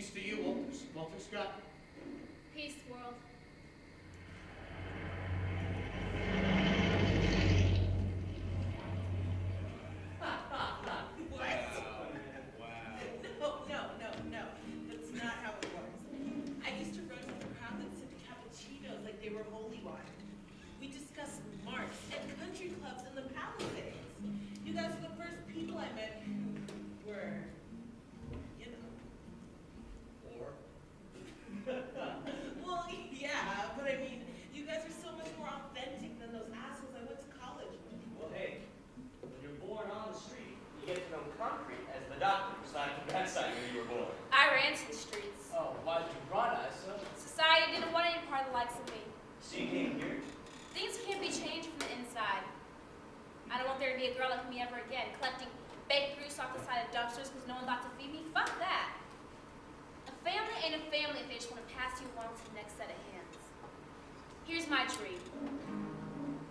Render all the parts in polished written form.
Peace to you, Walter Scott. Peace, world. No. That's not how it works. I used to run with a crowd that sipped cappuccinos like they were holy water. We discussed marks and country clubs in the Palisades. You guys were the first people I met who were, you know. Or? Well, yeah, but I mean, you guys are so much more authentic than those assholes I went to college with. Well, hey, when you're born on the street, you get to know concrete as the doctor beside the bedside when you were born. I ran to the streets. Oh, why did you run, Isa? Society didn't want any part of the likes of me. So you came here? Things can't be changed from the inside. I don't want there to be a girl like me ever again, collecting baked fruits off the side of dumpsters because no one thought to feed me. Fuck that. A family ain't a family if they just want to pass you along to the next set of hands. Here's my dream.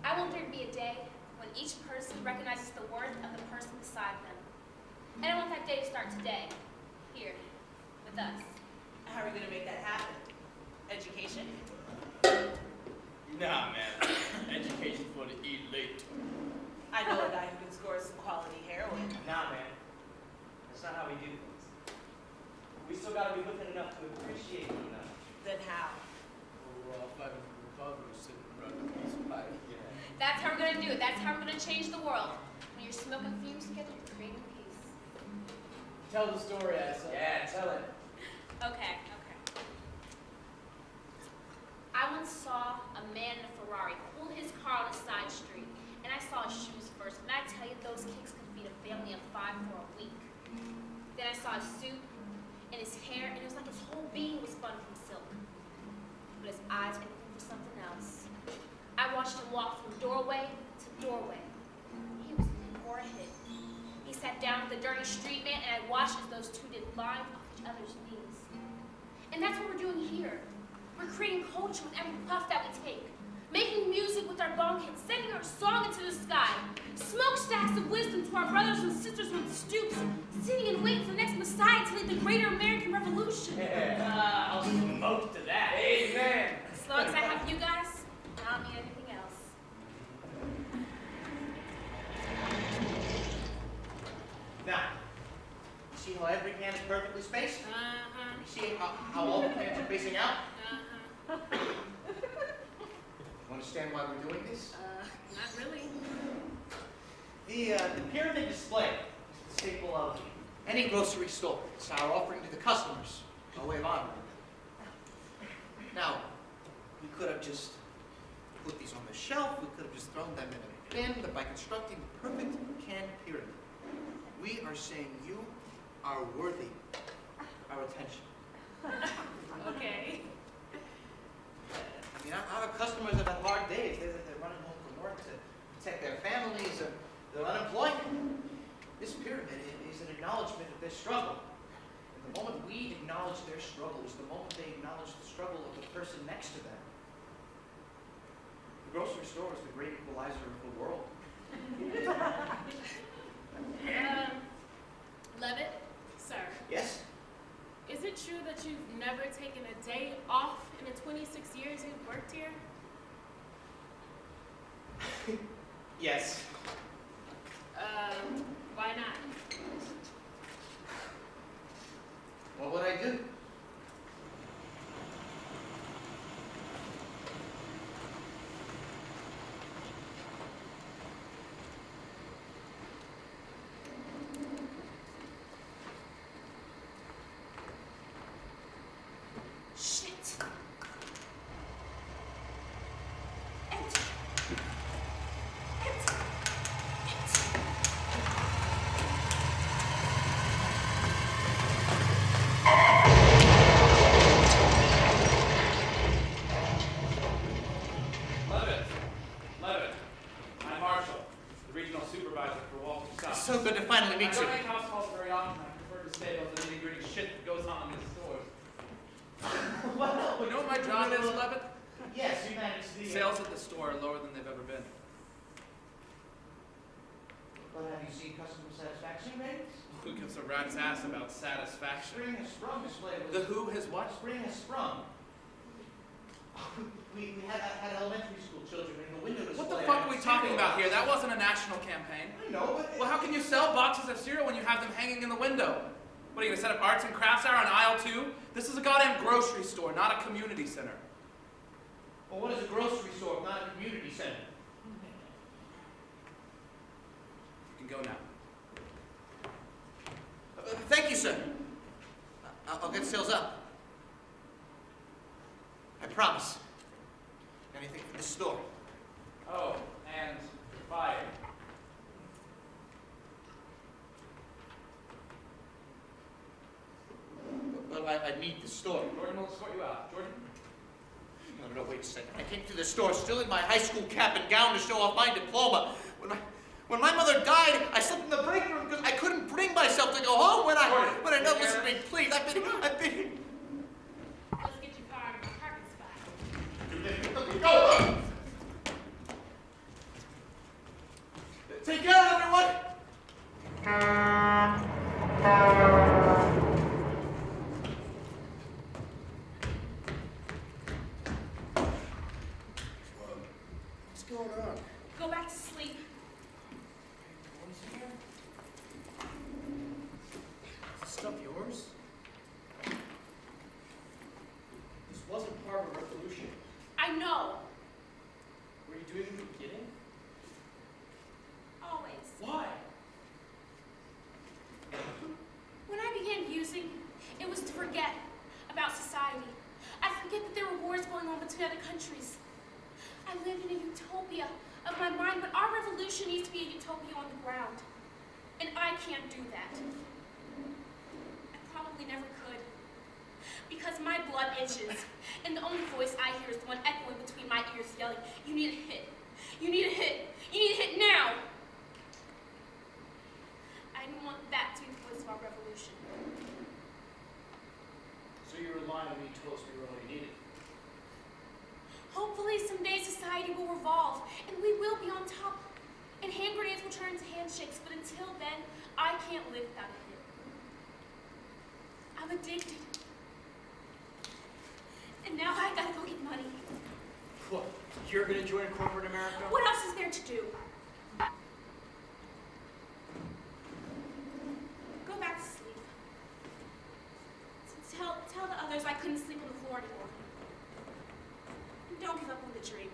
I want there to be a day when each person recognizes the worth of the person beside them. And I want that day to start today, here, with us. How are we gonna make that happen? Education? Nah, man. Education for the elite. I know a guy who can score some quality heroin. Nah, man. That's not how we do things. We still gotta be looking enough to appreciate one another. Then how? We're all fighting for the Republic, sitting around a piece of pipe. Yeah. That's how we're gonna do it. That's how we're gonna change the world. When you're smoking fumes together, you're creating peace. Tell the story, Asa. Yeah, tell it. Okay. I once saw a man in a Ferrari pull his car on a side street, and I saw his shoes first. And I tell you, those kicks could feed a family of 5 for a week. Then I saw his suit and his hair, and it was like his whole being was spun from silk. But his eyes were looking for something else. I watched him walk from doorway to doorway. He was looking for a hit. He sat down with the dirty street man, and I watched as those two did lines off each other's knees. And that's what we're doing here. We're creating culture with every puff that we take. Making music with our bong hits, sending our song into the sky. Smokestacks of wisdom to our brothers and sisters on stoops, sitting and waiting for the next Messiah to lead the greater American Revolution. Yeah, I'll smoke to that. Amen. As long as I have you guys, I don't need anything else. Now, you see how every can is perfectly spaced? Uh-huh. You see how all the cans are facing out? Uh-huh. You understand why we're doing this? Not really. The pyramid display is the staple of any grocery store. It's our offering to the customers, our way of honor. Now, we could have just put these on the shelf, we could have just thrown them in a bin, but by constructing the perfect can pyramid, we are saying you are worthy our attention. Okay. I mean, our customers have had hard days. They're running home from work to protect their families, or they're unemployed. This pyramid is an acknowledgement of their struggle. And the moment we acknowledge their struggle is the moment they acknowledge the struggle of the person next to them. The grocery store is the great equalizer of the world. Levitt, sir, Yes? is it true that you've never taken a day off in the 26 years you've worked here? Yes. Why not? What would I do? Shit. Empty. Empty. Levitt. I'm Marshall, the regional supervisor for Walter Scott. It's so good to finally I meet don't you. make house calls very often. I prefer to stay about the nitty-gritty shit that goes on in the stores. Well, You know what my job is, Levitt? yes, you managed the... Sales at the store are lower than they've ever been. But have you seen customer satisfaction ratings? Who gives a rat's ass about satisfaction? Spring has sprung, Miss Blake. The who has what? Spring has sprung. We had elementary school children in the window display. What the fuck are we talking about here? That wasn't a national campaign. I know, but... Well, how can you sell boxes of cereal when you have them hanging in the window? What, are you gonna set up arts and crafts hour on aisle 2? This is a goddamn grocery store, not a community center. Well, what is a grocery store if not a community center? You can go now. Thank you, sir. I'll get sales up. I promise. Anything for the store. Oh, and you're fired. Well, I need the store. Jordan will escort you out. Jordan? No, wait a second. I came to the store still in my high school cap and gown to show off my diploma. When my mother died, I slept in the break room because I couldn't bring myself to go home when I know, listen to me, please. I've been. Let's get your car in the parking spot. Go! Take care of everyone! What's going on? Go back to sleep. Is this stuff yours? This wasn't part of a revolution. I know. Were you doing it in the beginning? Always. Why? When I began using, it was to forget about society. I'd forget that there were wars going on between other countries. I lived in a utopia of my mind, but our revolution needs to be a utopia on the ground. And I can't do that. I probably never could. Because my blood itches, and the only voice I hear is the one echoing between my ears yelling, "You need a hit. You need a hit. You need a hit now." I didn't want that to be the voice of our revolution. So you rely on me to told us we were all you needed. Hopefully someday society will revolve, and we will be on top. And hand grenades will turn into handshakes, but until then, I can't live without a hit. I'm addicted. And now I gotta go get money. What? You're gonna join corporate America? What else is there to do? Go back to sleep. Tell the others I couldn't sleep on the floor anymore. Don't give up on the dream.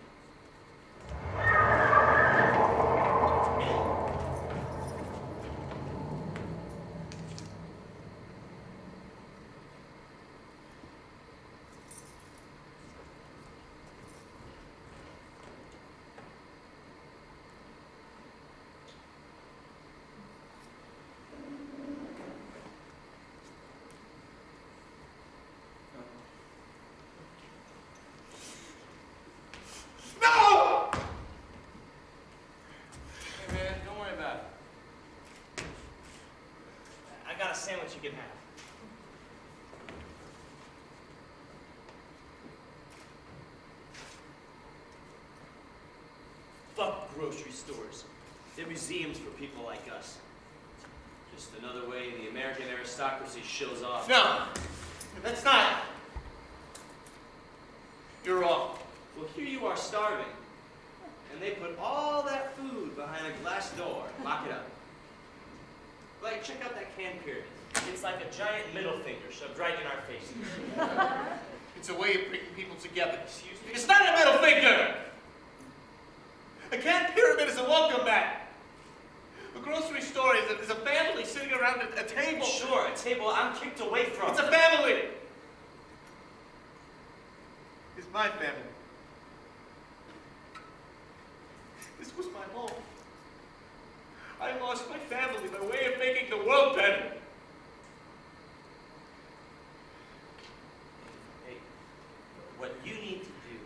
No! Hey man, don't worry about it. I got a sandwich you can have. Fuck grocery stores. They're museums for people like us. Just another way the American aristocracy shows off. No! That's not. You're wrong. Well, here you are starving, and they put all that food behind a glass door. Lock it up. Like, check out that can pyramid. It's like a giant middle finger shoved right in our faces. It's a way of bringing people together. Excuse me? It's not a middle finger! A can pyramid is a welcome mat. A grocery store is a family sitting around a table. Sure, a table I'm kicked away from. It's a family. It's my family. This was my home. I lost my family, my way of making the world better. Hey, what you need to do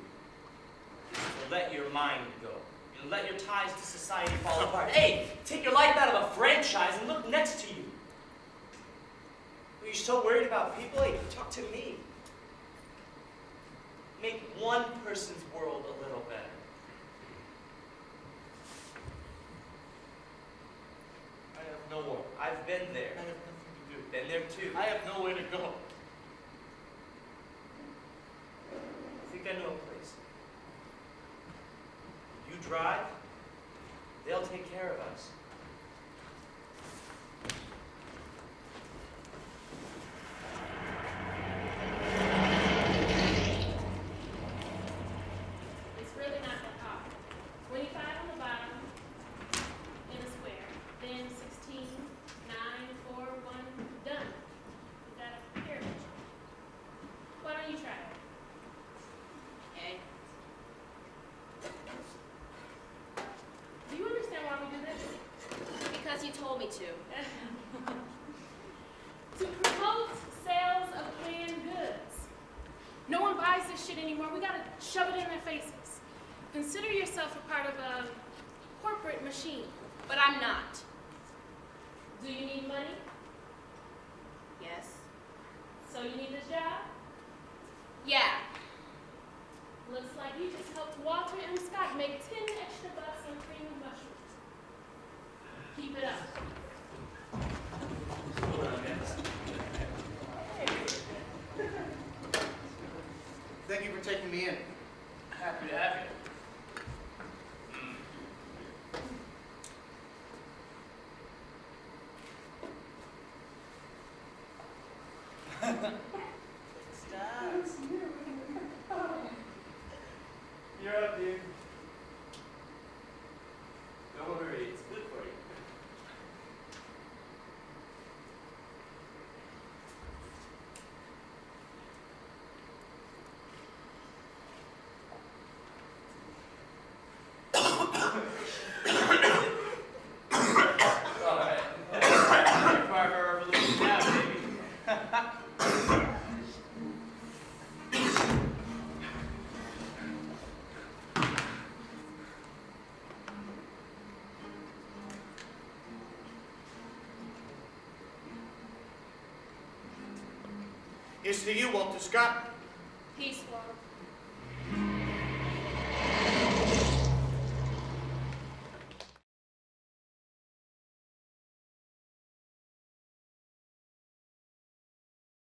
is to let your mind go. And let your ties to society fall apart. Hey, take your life out of a franchise and look next to you. Are you so worried about people? Hey, talk to me. Make one person's world a little better. I no more. I've been I there. have nothing to do. Been there too. I have nowhere to go. I think I know a place. You drive, they'll take care of us. It's really not that hard. 25 on the bottom, in a square, then 16, 9, 4, 1, done. Is that a pyramid? Why don't you try it? Okay. Do you understand why we do this? Because you told me to. To promote sales of canned goods. No one buys this shit anymore. We gotta shove it in their faces. Consider yourself a part of a corporate machine. But I'm not. Do you need money? Yes. So you need this job? Yeah. Looks like you just helped Walter M. Scott make 10 extra bucks on cream and mushrooms. Keep it up. Thank you for taking me in. Happy to have you. Stars. You're up, dude. Don't worry, it's good for you. All right. Part of our revolution now, baby. Here's to you, Walter Scott.